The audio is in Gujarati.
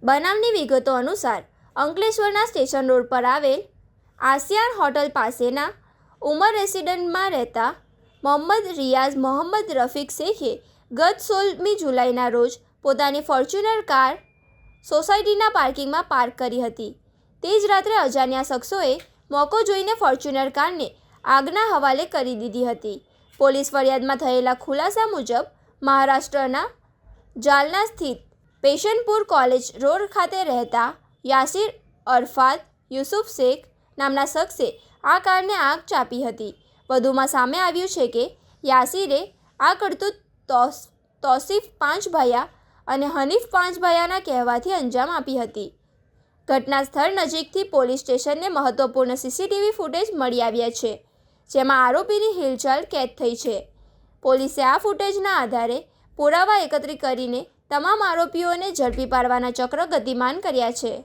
બનાવની વિગતો અનુસાર અંકલેશ્વરના સ્ટેશન રોડ પર આવેલ આસિયાન હોટલ પાસેના ઉમર રેસિડન્ટમાં રહેતા મોહમ્મદ રિયાઝ મોહમ્મદ રફીક શેખે ગત 16મી જુલાઈના રોજ પોતાની ફોર્ચ્યુનર કાર સોસાયટીના પાર્કિંગમાં પાર્ક કરી હતી. તે જ રાત્રે અજાણ્યા શખ્સોએ મોકો જોઈને ફોર્ચ્યુનર કારને આગના હવાલે કરી દીધી હતી. પોલીસ ફરિયાદમાં થયેલા ખુલાસા મુજબ મહારાષ્ટ્રના જાલના સ્થિત પેશનપુર કોલેજ રોડ ખાતે રહેતા યાસીર અરફાત યુસુફ શેખ નામના શખ્સે આ કારને આગ ચાંપી હતી. વધુમાં સામે આવ્યું છે કે યાસીરે આ કરતૂત તૌસીફ પાંચભાયા અને હનીફ પાંચભાયાના કહેવાથી અંજામ આપી હતી. ઘટના સ્થળ નજીકથી પોલીસ સ્ટેશનને મહત્વપૂર્ણ સીસીટીવી ફૂટેજ મળી આવ્યા છે, જેમાં આરોપીની હિલચાલ કેદ થઈ છે. પોલીસે આ ફૂટેજના આધારે પુરાવા એકત્રિત કરીને તમામ આરોપીઓને ઝડપી પાડવાના ચક્ર ગતિમાન કર્યા છે.